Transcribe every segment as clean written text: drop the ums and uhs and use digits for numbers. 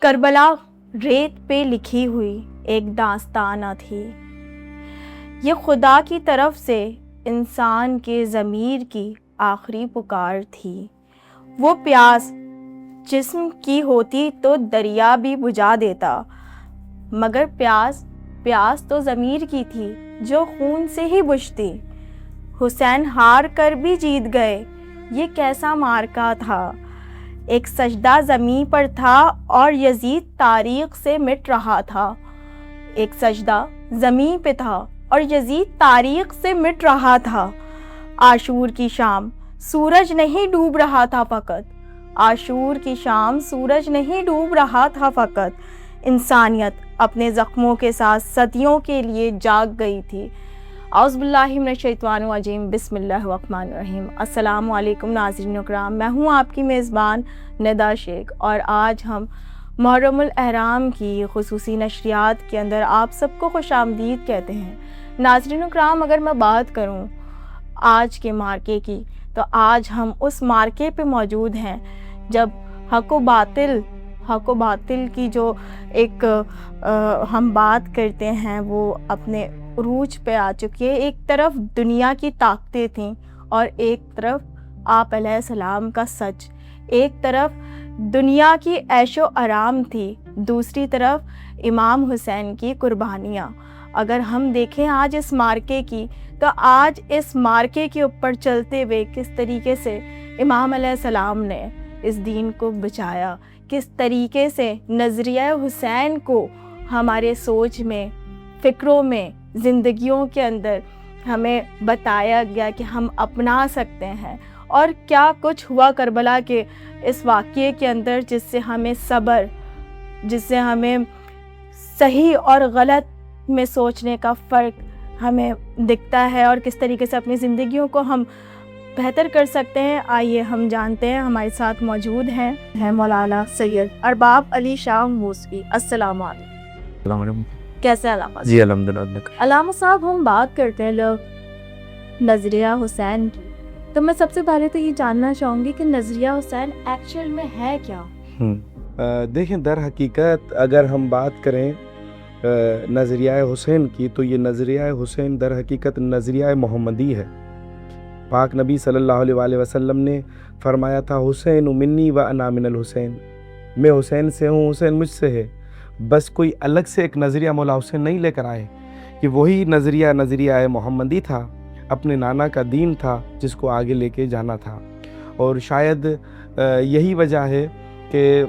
کربلا ریت پہ لکھی ہوئی ایک داستانہ تھی، یہ خدا کی طرف سے انسان کے ضمیر کی آخری پکار تھی۔ وہ پیاس جسم کی ہوتی تو دریا بھی بجھا دیتا، مگر پیاس تو ضمیر کی تھی جو خون سے ہی بجھتی۔ حسین ہار کر بھی جیت گئے، یہ کیسا معرکہ تھا۔ ایک سجدہ زمیں پر تھا اور یزید تاریخ سے مٹ رہا تھا۔ ایک سجدہ زمیں پہ تھا اور یزید تاریخ سے مٹ رہا تھا۔ عاشور کی شام سورج نہیں ڈوب رہا تھا فقط، عاشور کی شام سورج نہیں ڈوب رہا تھا فقط، انسانیت اپنے زخموں کے ساتھ صدیوں کے لیے جاگ گئی تھی۔ اعوذ باللہ من الشیطان الرجیم، بسم اللہ الرحمن الرحیم۔ السلام علیکم ناظرین اکرام، میں ہوں آپ کی میزبان ندا شیخ، اور آج ہم محرم الاحرام کی خصوصی نشریات کے اندر آپ سب کو خوش آمدید کہتے ہیں۔ ناظرین اکرام، اگر میں بات کروں آج کے مارکے کی، تو آج ہم اس مارکے پہ موجود ہیں جب حق و باطل کی جو ایک ہم بات کرتے ہیں وہ اپنے عروج پہ آ چکی ہے۔ ایک طرف دنیا کی طاقتیں تھیں اور ایک طرف آپ علیہ السلام کا سچ، ایک طرف دنیا کی عیش و آرام تھی، دوسری طرف امام حسین کی قربانیاں۔ اگر ہم دیکھیں آج اس مارکے کی، تو آج اس مارکے کے اوپر چلتے ہوئے کس طریقے سے امام علیہ السلام نے اس دین کو بچایا، کس طریقے سے نظریہ حسین کو ہمارے سوچ میں، فکروں میں، زندگیوں کے اندر ہمیں بتایا گیا کہ ہم اپنا سکتے ہیں، اور کیا کچھ ہوا کربلا کے اس واقعے کے اندر، جس سے ہمیں صبر، جس سے ہمیں صحیح اور غلط میں سوچنے کا فرق ہمیں دکھتا ہے، اور کس طریقے سے اپنی زندگیوں کو ہم بہتر کر سکتے ہیں۔ آئیے ہم جانتے ہیں۔ ہمارے ساتھ موجود ہیں مولانا سید ارباب علی شاہ موسوی۔ السلام علیکم۔ السلام علیکم۔ کیسے علامہ؟ جی الحمدللہ۔ علامہ صاحب، ہم بات کرتے ہیں نظریہ حسین کی، تو میں سب سے پہلے تو یہ جاننا چاہوں گی کہ نظریہ حسین ایکچوئل میں ہے کیا؟ دیکھیں، در حقیقت اگر ہم بات کریں نظریہ حسین کی، تو یہ نظریہ حسین در حقیقت نظریہ محمدی ہے۔ پاک نبی صلی اللہ علیہ وآلہ وسلم نے فرمایا تھا، حسین منی و انا من الحسین، میں حسین سے ہوں، حسین مجھ سے ہے۔ بس کوئی الگ سے ایک نظریہ مولا حسین نہیں لے کر آئے، کہ وہی نظریہ محمدی تھا، اپنے نانا کا دین تھا جس کو آگے لے کے جانا تھا۔ اور شاید یہی وجہ ہے کہ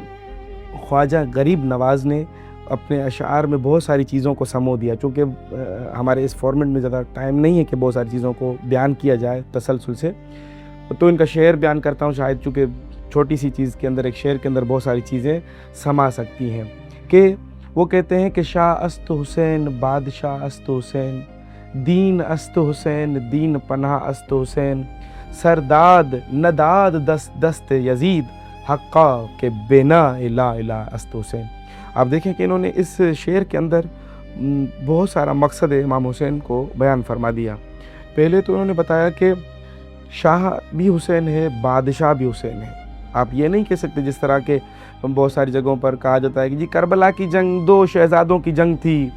خواجہ غریب نواز نے اپنے اشعار میں بہت ساری چیزوں کو سمو دیا، چونکہ ہمارے اس فارمیٹ میں زیادہ ٹائم نہیں ہے کہ بہت ساری چیزوں کو بیان کیا جائے تسلسل سے، تو ان کا شعر بیان کرتا ہوں، شاید چونکہ چھوٹی سی چیز کے اندر، ایک شعر کے اندر بہت ساری چیزیں سما سکتی ہیں۔ کہ وہ کہتے ہیں کہ شاہ است حسین بادشاہ است حسین، دین است حسین دین پناہ است حسین، سرداد نداد دست دست یزید، حقا کہ بنا الہ الہ است حسین۔ آپ دیکھیں کہ انہوں نے اس شعر کے اندر بہت سارا مقصد امام حسین کو بیان فرما دیا۔ پہلے تو انہوں نے بتایا کہ شاہ بھی حسین ہے، بادشاہ بھی حسین ہے۔ آپ یہ نہیں کہہ سکتے جس طرح کہ بہت ساری جگہوں پر کہا جاتا ہے کہ جی کربلا کی جنگ دو شہزادوں کی جنگ تھی،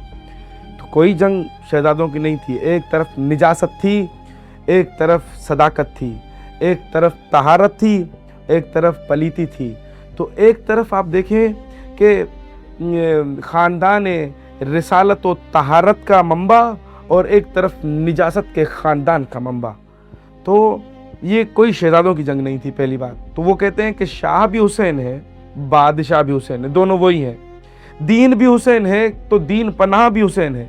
تو کوئی جنگ شہزادوں کی نہیں تھی۔ ایک طرف نجاست تھی، ایک طرف صداقت تھی، ایک طرف طہارت تھی، ایک طرف پلیتی تھی۔ تو ایک طرف آپ دیکھیں کہ خاندان رسالت و طہارت کا منبع، اور ایک طرف نجاست کے خاندان کا منبع، تو یہ کوئی شہزادوں کی جنگ نہیں تھی پہلی بات۔ تو وہ کہتے ہیں کہ شاہ بھی حسین ہے، بادشاہ بھی حسین ہے، دونوں وہی ہیں۔ دین بھی حسین ہے تو دین پناہ بھی حسین ہے۔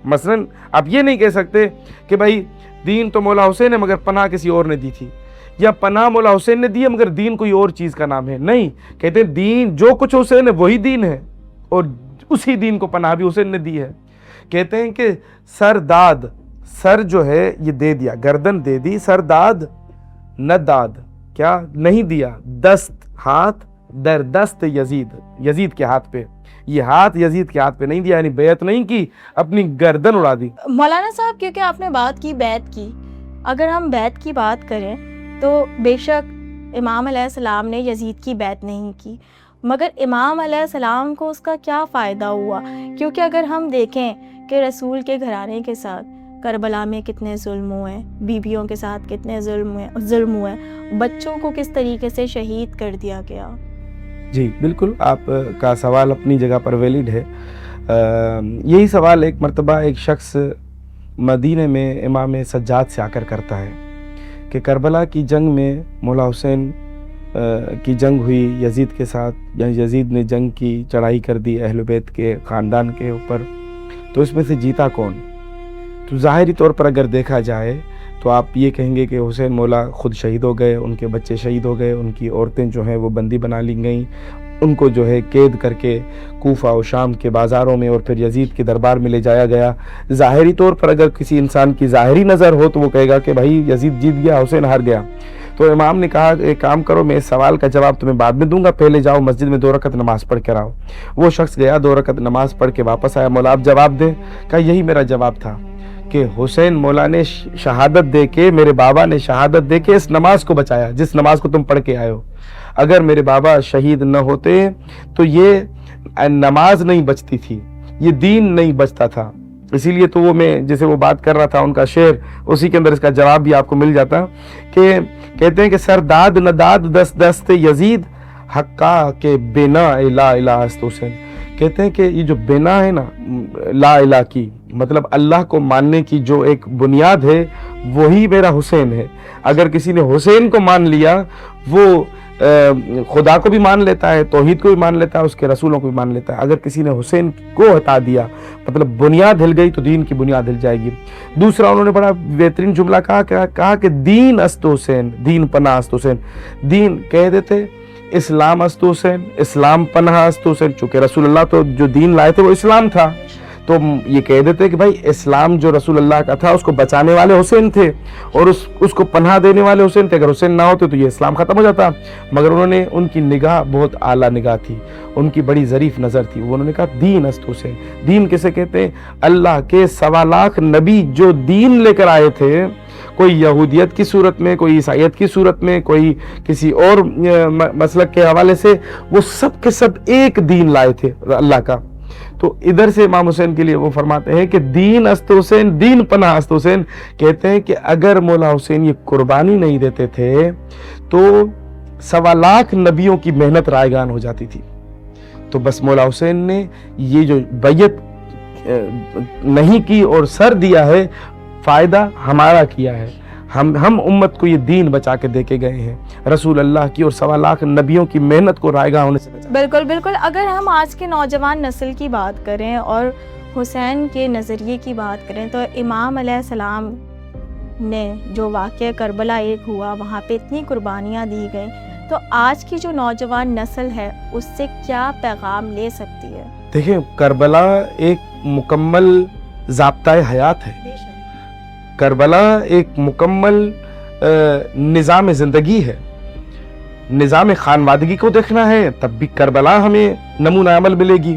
مثلا آپ یہ نہیں کہہ سکتے کہ بھائی دین تو مولا حسین ہے مگر پناہ کسی اور نے دی تھی، یا پناہ مولا حسین نے دی ہے مگر دین کوئی اور چیز کا نام ہے۔ نہیں، کہتے ہیں دین جو کچھ حسین ہے وہی دین ہے، اور اسی دین کو پناہ بھی حسین نے دی ہے۔ کہتے ہیں کہ سرداد سر جو ہے یہ دے دیا، گردن دے دی، سر داد نہ داد، کیا نہیں دیا، دست ہاتھ در دست یزید کے ہاتھ پہ، یہ ہاتھ یزید کے ہاتھ پہ نہیں دیا، یعنی بیعت نہیں کی، اپنی گردن اڑا دی۔ مولانا صاحب کیونکہ آپ نے بات کی بیعت کی، اگر ہم بیعت کی بات کریں تو بے شک امام علیہ السلام نے یزید کی بیعت نہیں کی، مگر امام علیہ السلام کو اس کا کیا فائدہ ہوا؟ کیونکہ اگر ہم دیکھیں کہ رسول کے گھرانے کے ساتھ کربلا میں کتنے ظلم ہوئے، بیویوں کے ساتھ کتنے ظلم ہوئے، بچوں کو کس طریقے سے شہید کر دیا گیا۔ جی بالکل، آپ کا سوال اپنی جگہ پر ویلڈ ہے۔ یہی سوال ایک مرتبہ ایک شخص مدینہ میں امام سجاد سے آ کر کرتا ہے کہ کربلا کی جنگ میں مولا حسین کی جنگ ہوئی یزید کے ساتھ، یعنی یزید نے جنگ کی، چڑھائی کر دی اہل بیت کے خاندان کے اوپر، تو اس میں سے جیتا کون؟ تو ظاہری طور پر اگر دیکھا جائے تو آپ یہ کہیں گے کہ حسین مولا خود شہید ہو گئے، ان کے بچے شہید ہو گئے، ان کی عورتیں جو ہیں وہ بندی بنا لی گئیں، ان کو جو ہے قید کر کے کوفہ و شام کے بازاروں میں اور پھر یزید کے دربار میں لے جایا گیا۔ ظاہری طور پر اگر کسی انسان کی ظاہری نظر ہو تو وہ کہے گا کہ بھائی یزید جیت گیا، حسین ہار گیا۔ تو امام نے کہا ایک کام کرو، میں اس سوال کا جواب تمہیں بعد میں دوں گا، پہلے جاؤ مسجد میں 2 رکعت نماز پڑھ کر آؤ۔ وہ شخص گیا، 2 رکعت نماز پڑھ کے واپس آیا، مولا آپ جواب دیں؟ کہا یہی میرا جواب تھا کہ حسین مولا نے شہادت دے کے، میرے بابا نے شہادت دے کے اس نماز کو بچایا جس نماز کو تم پڑھ کے آئے ہو۔ اگر میرے بابا شہید نہ ہوتے تو یہ نماز نہیں بچتی تھی، یہ دین نہیں بچتا تھا۔ اسی لیے تو وہ میں جیسے وہ بات کر رہا تھا ان کا شعر، اسی کے اندر اس کا جواب بھی آپ کو مل جاتا کہ کہتے ہیں کہ سر داد نہ داد دست دست یزید حقا کے بنا لا الہ است حسین۔ کہتے ہیں کہ یہ جو بنا ہے نا لا الہ کی، مطلب اللہ کو ماننے کی جو ایک بنیاد ہے، وہی میرا حسین ہے۔ اگر کسی نے حسین کو مان لیا، وہ خدا کو بھی مان لیتا ہے، توحید کو بھی مان لیتا ہے، اس کے رسولوں کو بھی مان لیتا ہے۔ اگر کسی نے حسین کو ہٹا دیا، مطلب بنیاد ہل گئی، تو دین کی بنیاد ہل جائے گی۔ دوسرا انہوں نے بڑا بہترین جملہ کہا کہ دین است حسین، دین پناہ است حسین۔ دین کہہ دیتے اسلام است حسین، اسلام پناہ است حسین، چونکہ رسول اللہ تو جو دین لائے تھے وہ اسلام تھا، تو یہ کہہ دیتے کہ بھائی اسلام جو رسول اللہ کا تھا اس کو بچانے والے حسین تھے اور اس کو پناہ دینے والے حسین تھے۔ اگر حسین نہ ہوتے تو یہ اسلام ختم ہو جاتا، مگر انہوں نے، ان کی نگاہ بہت اعلیٰ نگاہ تھی، ان کی بڑی ظریف نظر تھی، انہوں نے کہا دین است حسین۔ دین کسے کہتے ہیں؟ اللہ کے 1.25 لاکھ نبی جو دین لے کر آئے تھے، کوئی یہودیت کی صورت میں، کوئی عیسائیت کی صورت میں، کوئی کسی اور مسلک کے حوالے سے، وہ سب کے سب ایک دین لائے تھے اللہ کا۔ تو ادھر سے امام حسین کے لیے وہ فرماتے ہیں کہ دین است حسین، دین پناہ است حسین۔ کہتے ہیں کہ اگر مولا حسین یہ قربانی نہیں دیتے تھے تو 1.25 لاکھ نبیوں کی محنت رائگان ہو جاتی تھی۔ تو بس مولا حسین نے یہ جو بیعت نہیں کی اور سر دیا ہے، فائدہ ہمارا کیا ہے، ہم امت کو یہ دین بچا کے دے کے گئے ہیں، رسول اللہ کی اور 1.25 لاکھ نبیوں کی محنت کو رائگاں ہونے سے بچا۔ بالکل بالکل، اگر ہم آج کے نوجوان نسل کی بات کریں اور حسین کے نظریے کی بات کریں تو امام علیہ السلام نے جو واقعہ کربلا 1 ہوا، وہاں پہ اتنی قربانیاں دی گئیں، تو آج کی جو نوجوان نسل ہے اس سے کیا پیغام لے سکتی ہے؟ دیکھیں، کربلا ایک مکمل ضابطۂ حیات ہے، کربلا ایک مکمل نظام زندگی ہے۔ نظام خانوادگی کو دیکھنا ہے تب بھی کربلا ہمیں نمونہ عمل ملے گی۔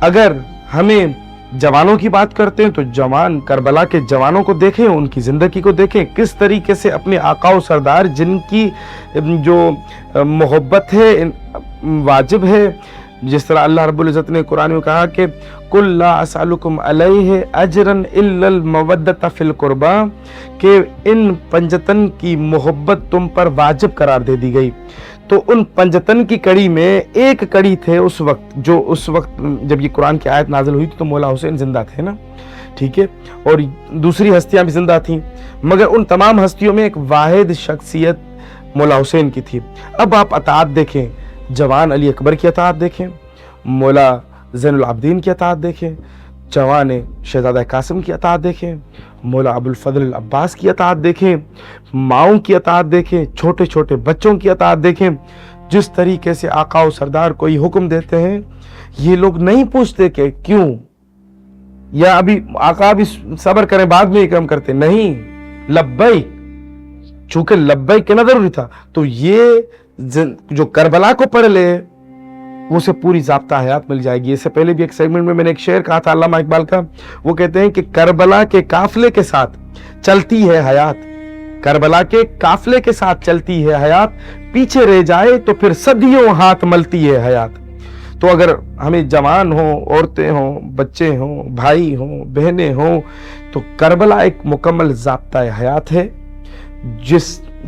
اگر ہمیں جوانوں کی بات کرتے ہیں تو جوان کربلا کے جوانوں کو دیکھیں، ان کی زندگی کو دیکھیں، کس طریقے سے اپنے آقا و سردار جن کی جو محبت ہے واجب ہے، جس طرح اللہ رب العزت نے قرآن میں کہا کہ قُلْ لَا أَسْأَلُكُمْ عَلَيْهِ أَجْرًا إِلَّا الْمَوَدَّةَ فِي الْقُرْبَى، کہ ان پنجتن کی محبت تم پر واجب قرار دے دی گئی۔ تو ان پنجتن کی کڑی میں ایک کڑی تھے اس وقت جب یہ قرآن کی آیت نازل ہوئی تو مولا حسین زندہ تھے نا، ٹھیک ہے، اور دوسری ہستیاں بھی زندہ تھیں، مگر ان تمام ہستیوں میں ایک واحد شخصیت مولا حسین کی تھی۔ اب آپ اطاعت دیکھیں، جوان علی اکبر کی اطاعت دیکھیں، مولا زین العابدین کی اطاعت دیکھیں، جوان شہزادہ قاسم کی اطاعت دیکھیں، مولا ابو الفضل العباس کی اطاعت دیکھیں، ماؤں کی اطاعت دیکھیں، چھوٹے چھوٹے بچوں کی اطاعت دیکھیں۔ جس طریقے سے آقا و سردار کوئی حکم دیتے ہیں، یہ لوگ نہیں پوچھتے کہ کیوں، یا ابھی آقا ابھی صبر کریں بعد میں اکرام کرتے، نہیں، لبیک، چونکہ لبیک کہنا ضروری تھا، تو یہ جو کربلا کو پڑھ لے وہ سے پوری ضابطہ حیات مل جائے گی۔ اس سے پہلے بھی ایک سیگمنٹ میں نے ایک شعر کہا تھا علامہ اقبال کا، وہ کہتے ہیں کہ کربلا کے قافلے کے ساتھ چلتی ہے حیات، کربلا کے قافلے کے ساتھ چلتی ہے حیات، پیچھے رہ جائے تو پھر صدیوں ہاتھ ملتی ہے حیات۔ تو اگر ہمیں جوان ہوں، عورتیں ہوں، بچے ہوں، بھائی ہوں، بہنیں ہوں، تو کربلا ایک مکمل ضابطہ حیات ہے،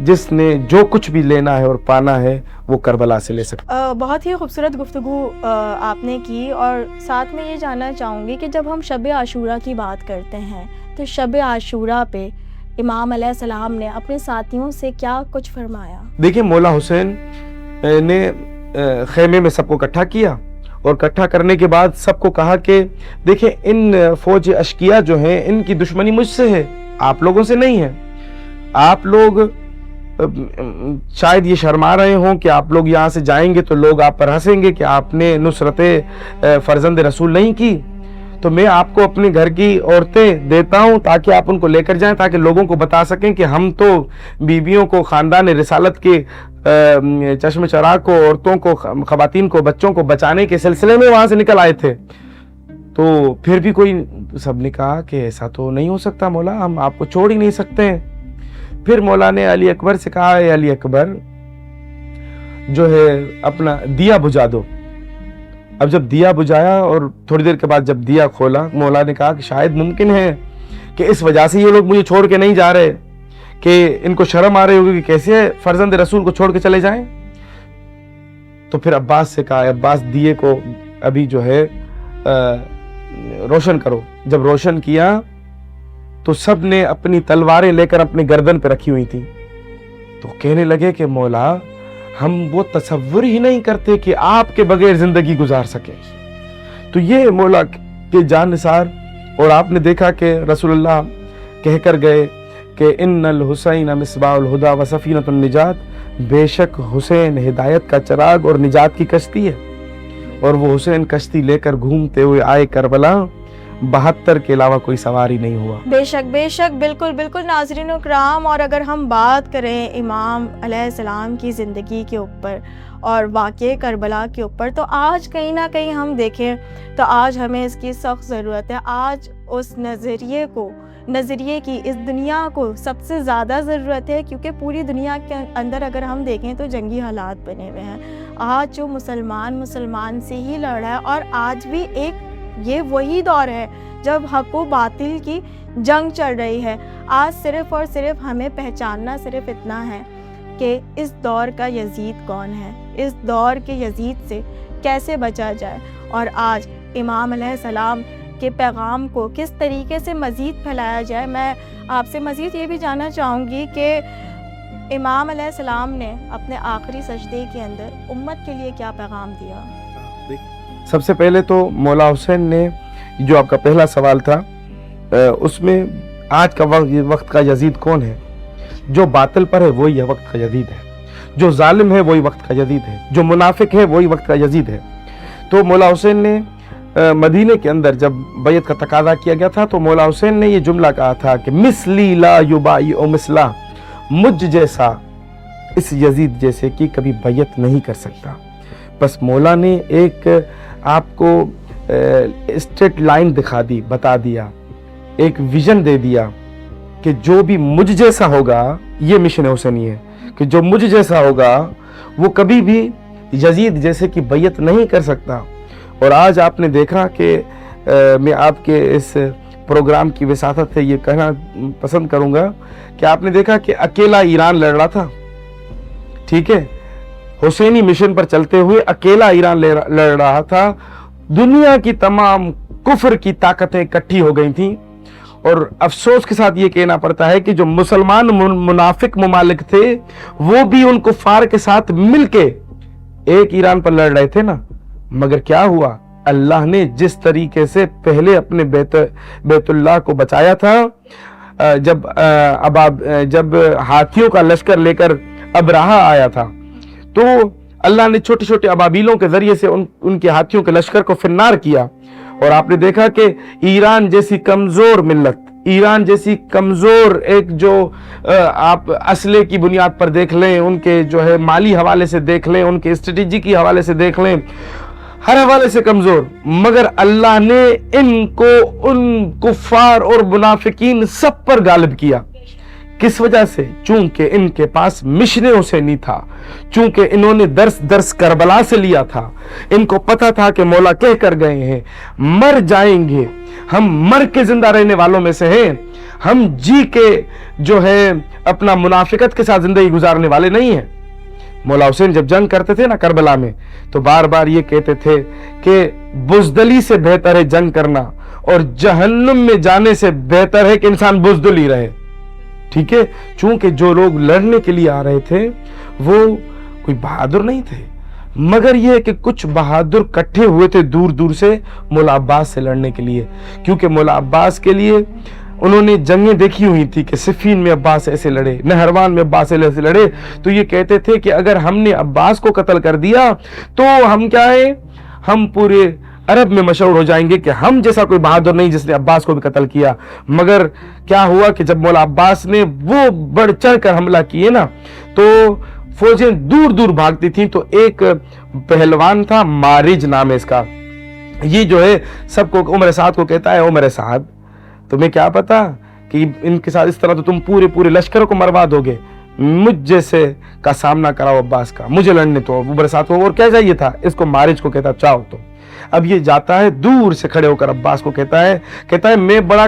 جس نے جو کچھ بھی لینا ہے اور پانا ہے وہ کربلا سے لے سکتا۔ بہت ہی خوبصورت گفتگو آپ نے کی، اور ساتھ میں یہ جاننا چاہوں گی کہ جب ہم شب عاشورہ کی بات کرتے ہیں تو شب عاشورہ پہ امام علیہ السلام نے اپنے ساتھیوں سے کیا کچھ فرمایا؟ دیکھیں، مولا حسین نے خیمے میں سب کو اکٹھا کیا، اور اکٹھا کرنے کے بعد سب کو کہا کہ دیکھیں ان فوج اشقیاء جو ہیں ان کی دشمنی مجھ سے ہے، آپ لوگوں سے نہیں ہے۔ آپ لوگ شاید یہ شرما رہے ہوں کہ آپ لوگ یہاں سے جائیں گے تو لوگ آپ پر ہنسیں گے کہ آپ نے نصرت فرزند رسول نہیں کی، تو میں آپ کو اپنے گھر کی عورتیں دیتا ہوں تاکہ آپ ان کو لے کر جائیں، تاکہ لوگوں کو بتا سکیں کہ ہم تو بیویوں کو، خاندان رسالت کے چشم چراغ کو، عورتوں کو، خواتین کو، بچوں کو بچانے کے سلسلے میں وہاں سے نکل آئے تھے۔ تو پھر بھی کوئی، سب نے کہا کہ ایسا تو نہیں ہو سکتا مولا، ہم آپ کو چھوڑ ہی نہیں سکتے ہیں۔ پھر مولا نے علی اکبر سے کہا، اے علی اکبر جو ہے اپنا دیا بجھا دو۔ اب جب دیا بجھایا اور تھوڑی دیر کے بعد جب دیا کھولا، مولا نے کہا کہ شاید ممکن ہے کہ اس وجہ سے یہ لوگ مجھے چھوڑ کے نہیں جا رہے، کہ ان کو شرم آ رہی ہوگی کہ کیسے فرزند رسول کو چھوڑ کے چلے جائیں۔ تو پھر عباس سے کہا، عباس دیے کو ابھی جو ہے روشن کرو۔ جب روشن کیا تو سب نے اپنی تلواریں لے کر اپنے گردن پہ رکھی ہوئی تھی، تو کہنے لگے کہ مولا ہم وہ تصور ہی نہیں کرتے کہ آپ کے بغیر زندگی گزار سکیں۔ تو یہ مولا کے جان نثار، اور آپ نے دیکھا کہ رسول اللہ کہہ کر گئے کہ ان الحسین مصباح الہدی و سفینۃ النجات، بے شک حسین ہدایت کا چراغ اور نجات کی کشتی ہے، اور وہ حسین کشتی لے کر گھومتے ہوئے آئے کربلا، 72 کے علاوہ کوئی سواری نہیں ہوا۔ بے شک بالکل بالکل ناظرین اکرام، اور اگر ہم بات کریں امام علیہ السلام کی زندگی کے اوپر اور واقعہ کربلا کے اوپر، تو آج کہیں نہ کہیں ہم دیکھیں تو آج ہمیں اس کی سخت ضرورت ہے۔ آج اس نظریے کی اس دنیا کو سب سے زیادہ ضرورت ہے، کیونکہ پوری دنیا کے اندر اگر ہم دیکھیں تو جنگی حالات بنے ہوئے ہیں۔ آج جو مسلمان سے ہی لڑ رہا ہے، اور آج بھی یہ وہی دور ہے جب حق و باطل کی جنگ چل رہی ہے۔ آج صرف اور صرف ہمیں پہچاننا صرف اتنا ہے کہ اس دور کا یزید کون ہے، اس دور کے یزید سے کیسے بچا جائے، اور آج امام علیہ السلام کے پیغام کو کس طریقے سے مزید پھیلایا جائے۔ میں آپ سے مزید یہ بھی جاننا چاہوں گی کہ امام علیہ السلام نے اپنے آخری سجدے کے اندر امت کے لیے کیا پیغام دیا؟ سب سے پہلے تو مولا حسین نے، جو آپ کا پہلا سوال تھا، اس میں آج کا وقت کا یزید کون ہے؟ جو باطل پر ہے وہی وقت کا یزید ہے، جو ظالم ہے وہی وقت کا یزید ہے، جو منافق ہے وہی وقت کا یزید ہے۔ تو مولا حسین نے مدینے کے اندر جب بیعت کا تقاضا کیا گیا تھا تو مولا حسین نے یہ جملہ کہا تھا کہ مثلی لا یبایع مثلا، مجھ جیسا اس یزید جیسے کی کبھی بیعت نہیں کر سکتا۔ بس مولا نے ایک آپ کو اسٹریٹ لائن دکھا دی، بتا دیا، ایک ویژن دے دیا کہ جو بھی مجھ جیسا ہوگا، یہ مشن حسینی ہے کہ جو مجھ جیسا ہوگا وہ کبھی بھی یزید جیسے کی بیعت نہیں کر سکتا۔ اور آج آپ نے دیکھا کہ میں آپ کے اس پروگرام کی وساطت سے یہ کہنا پسند کروں گا کہ آپ نے دیکھا کہ اکیلا ایران لڑ رہا تھا، ٹھیک ہے، حسینی مشن پر چلتے ہوئے اکیلا ایران لڑ رہا تھا، دنیا کی تمام کفر کی طاقتیں اکٹھی ہو گئی تھیں، اور افسوس کے ساتھ یہ کہنا پڑتا ہے کہ جو مسلمان منافق ممالک تھے وہ بھی ان کفار کے ساتھ مل کے ایک ایران پر لڑ رہے تھے نا، مگر کیا ہوا؟ اللہ نے جس طریقے سے پہلے اپنے بیت اللہ کو بچایا تھا، جب ہاتھیوں کا لشکر لے کر ابراہا آیا تھا تو اللہ نے چھوٹے چھوٹے ابابیلوں کے ذریعے سے ان کے ہاتھیوں کے لشکر کو فنار کیا، اور آپ نے دیکھا کہ ایران جیسی کمزور ملت، ایران جیسی کمزور ایک جو آپ اسلحے کی بنیاد پر دیکھ لیں، ان کے جو ہے مالی حوالے سے دیکھ لیں، ان کے اسٹریٹجی کی حوالے سے دیکھ لیں، ہر حوالے سے کمزور، مگر اللہ نے ان کو ان کفار اور منافقین سب پر غالب کیا۔ کس وجہ سے؟ چونکہ ان کے پاس مشن حسینی تھا، چونکہ انہوں نے درس کربلا سے لیا تھا، ان کو پتا تھا کہ مولا کہہ کر گئے ہیں مر جائیں گے، ہم مر کے زندہ رہنے والوں میں سے ہیں، ہم جی کے جو ہے اپنا منافقت کے ساتھ زندگی گزارنے والے نہیں ہیں۔ مولا حسین جب جنگ کرتے تھے نا کربلا میں، تو بار بار یہ کہتے تھے کہ بزدلی سے بہتر ہے جنگ کرنا، اور جہنم میں جانے سے بہتر ہے کہ انسان بزدل ہی رہے۔ ٹھیک ہے، چونکہ جو لوگ لڑنے کے لیے آ رہے تھے وہ کوئی بہادر نہیں تھے، مگر یہ کہ کچھ بہادر کٹھے ہوئے تھے دور دور سے مولا عباس سے لڑنے کے لیے، کیونکہ مولا عباس کے لیے انہوں نے جنگیں دیکھی ہوئی تھی کہ صفین میں عباس ایسے لڑے، نہروان میں عباس ایسے لڑے، تو یہ کہتے تھے کہ اگر ہم نے عباس کو قتل کر دیا تو ہم کیا ہے، ہم پورے عرب میں مشہور ہو جائیں گے کہ ہم جیسا کوئی بہادر نہیں جس نے عباس کو بھی قتل کیا۔ مگر کیا ہوا کہ جب مولا عباس نے وہ بڑھ چڑھ کر حملہ کیے نا، تو فوجیں دور دور بھاگتی تھیں، تو ایک پہلوان تھا مارج نام ہے اس کا، یہ جو ہے سب کو عمر سعد کو کہتا ہے عمر سعد تمہیں کیا پتا کہ ان کے ساتھ اس طرح تو تم پورے لشکر کو مروا دو گے، مجھ جیسے کا سامنا کراؤ عباس کا، مجھے لڑنے تو عمر سعد کو اور کیا چاہیے تھا، اس کو مارج کو کہتا چاہو تو۔ اب یہ جاتا ہے دور سے کھڑے ہو کر عباس کو کہتا ہے میں بڑا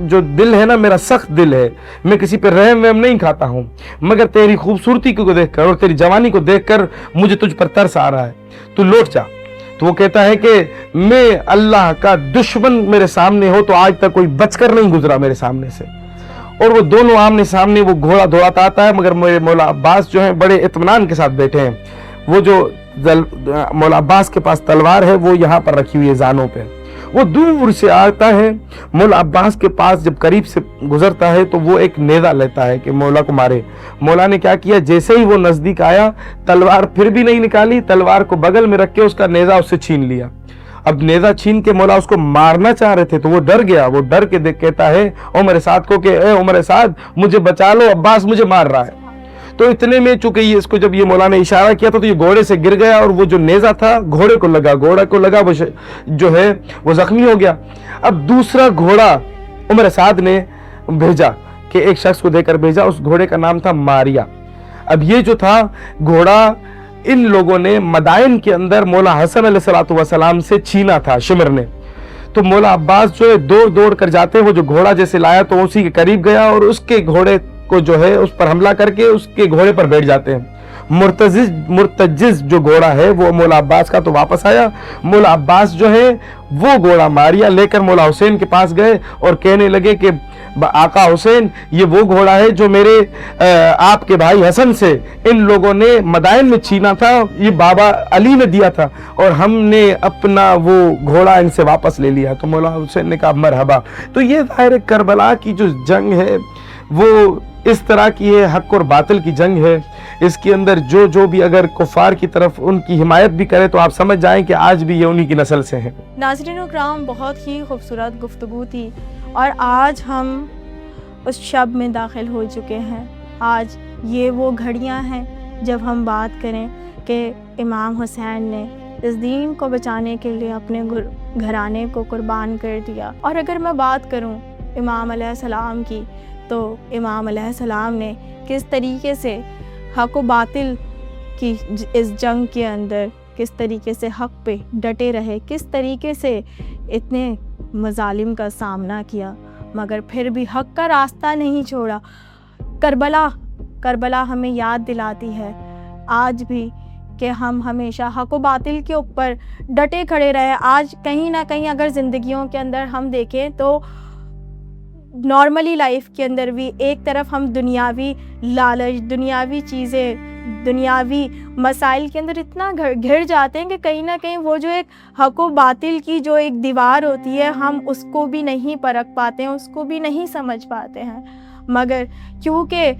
جو دل ہے نا میرا سخت دل ہے، میں کسی پہ رحم وحم نہیں کھاتا ہوں، مگر تیری خوبصورتی کو دیکھ کر اور تیری جوانی کو دیکھ کر مجھے تجھ پر ترس آ رہا ہے، تو لوٹ جا۔ تو وہ کہتا ہے کہ میں اللہ کا دشمن میرے سامنے ہو تو آج تک کوئی بچ کر نہیں گزرا میرے سامنے سے، اور وہ دونوں آمنے سامنے وہ گھوڑا دوڑاتا آتا ہے، مگر میرے مولا عباس جو ہیں بڑے اطمینان کے ساتھ بیٹھے ہیں، وہ جو مولا عباس کے پاس تلوار ہے وہ یہاں پر رکھی ہوئی ہے زانوں پہ، وہ دور سے آتا ہے مولا عباس کے پاس، جب قریب سے گزرتا ہے تو وہ ایک نیزہ لیتا ہے کہ مولا کو مارے۔ مولا نے کیا کیا، جیسے ہی وہ نزدیک آیا تلوار پھر بھی نہیں نکالی، تلوار کو بغل میں رکھ کے اس کا نیزہ اس سے چھین لیا۔ اب نیزہ چھین کے مولا اس کو مارنا چاہ رہے تھے تو وہ ڈر گیا، وہ ڈر کے کہتا ہے عمر سعد کو کہ اے عمر سعد مجھے بچا لو، عباس مجھے مار رہا ہے۔ تو اتنے میں چونکہ یہ اس کو جب یہ مولا نے اشارہ کیا تھا تو یہ گھوڑے سے گر گیا، اور وہ جو نیزہ تھا گھوڑے کو لگا وہ جو ہے وہ زخمی ہو گیا۔ اب دوسرا گھوڑا عمر سعد نے بھیجا کہ ایک شخص کو دے کر بھیجا، اس گھوڑے کا نام تھا ماریا۔ اب یہ جو تھا گھوڑا ان لوگوں نے مدائن کے اندر مولا حسن علیہ السلام سے چھینا تھا شمر نے، تو مولا عباس جو ہے دوڑ کر جاتے، وہ جو گھوڑا جیسے لایا تو اسی کے قریب گیا اور اس کے گھوڑے کو جو ہے اس پر حملہ کر کے اس کے گھوڑے پر بیٹھ جاتے ہیں۔ مرتجز جو گھوڑا ہے وہ مولا عباس کا تو واپس آیا، مولا عباس جو ہے وہ گھوڑا ماریا لے کر مولا حسین کے پاس گئے اور کہنے لگے کہ آقا حسین یہ وہ گھوڑا ہے جو میرے آپ کے بھائی حسن سے ان لوگوں نے مدائن میں چھینا تھا، یہ بابا علی نے دیا تھا اور ہم نے اپنا وہ گھوڑا ان سے واپس لے لیا۔ تو مولا حسین نے کہا مرحبا۔ تو یہ ظاہر کربلا کی جو جنگ ہے وہ اس طرح کی ہے، حق اور باطل کی جنگ ہے، اس کے اندر جو بھی اگر کفار کی طرف ان کی حمایت بھی کرے تو آپ سمجھ جائیں کہ آج بھی یہ انہی کی نسل سے ہیں۔ ناظرین اکرام، بہت ہی خوبصورت گفتگو تھی اور آج ہم اس شب میں داخل ہو چکے ہیں۔ آج یہ وہ گھڑیاں ہیں جب ہم بات کریں کہ امام حسین نے اس دین کو بچانے کے لیے اپنے گھرانے کو قربان کر دیا۔ اور اگر میں بات کروں امام علیہ السلام کی تو امام علیہ السلام نے کس طریقے سے حق و باطل کی اس جنگ کے اندر کس طریقے سے حق پہ ڈٹے رہے، کس طریقے سے اتنے مظالم کا سامنا کیا، مگر پھر بھی حق کا راستہ نہیں چھوڑا۔ کربلا ہمیں یاد دلاتی ہے آج بھی کہ ہم ہمیشہ حق و باطل کے اوپر ڈٹے کھڑے رہے۔ آج کہیں نہ کہیں اگر زندگیوں کے اندر ہم دیکھیں تو نارملی لائف کے اندر بھی ایک طرف ہم دنیاوی لالچ، دنیاوی چیزیں، دنیاوی مسائل کے اندر اتنا گھر جاتے ہیں کہ کہیں نہ کہیں وہ جو ایک حق و باطل کی جو ایک دیوار ہوتی ہے ہم اس کو بھی نہیں پرکھ پاتے ہیں، اس کو بھی نہیں سمجھ پاتے ہیں۔ مگر کیونکہ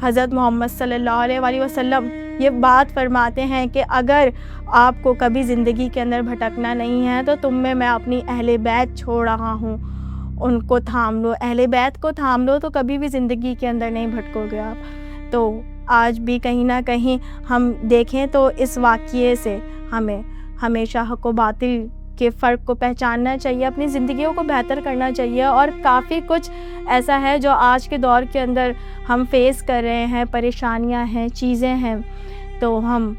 حضرت محمد صلی اللہ علیہ وسلم یہ بات فرماتے ہیں کہ اگر آپ کو کبھی زندگی کے اندر بھٹکنا نہیں ہے تو تم میں اپنی اہل بیت چھوڑ رہا ہوں، ان کو تھام لو، اہل بیت کو تھام لو تو کبھی بھی زندگی کے اندر نہیں بھٹکو گے آپ۔ تو آج بھی کہیں نہ کہیں ہم دیکھیں تو اس واقعے سے ہمیں ہمیشہ حق و باطل کے فرق کو پہچاننا چاہیے، اپنی زندگیوں کو بہتر کرنا چاہیے، اور کافی کچھ ایسا ہے جو آج کے دور کے اندر ہم فیس کر رہے ہیں، پریشانیاں ہیں، چیزیں ہیں، تو ہم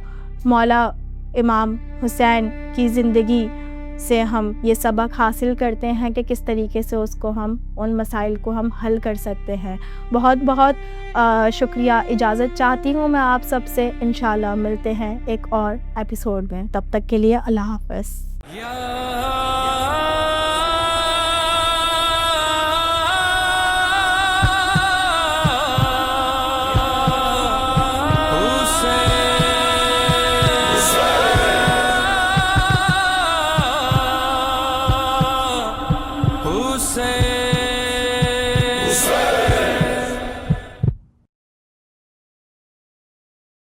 مولا امام حسین کی زندگی سے ہم یہ سبق حاصل کرتے ہیں کہ کس طریقے سے اس کو ہم ان مسائل کو ہم حل کر سکتے ہیں۔ بہت بہت شکریہ، اجازت چاہتی ہوں میں آپ سب سے، انشاءاللہ ملتے ہیں ایک اور ایپیسوڈ میں، تب تک کے لیے اللہ حافظ۔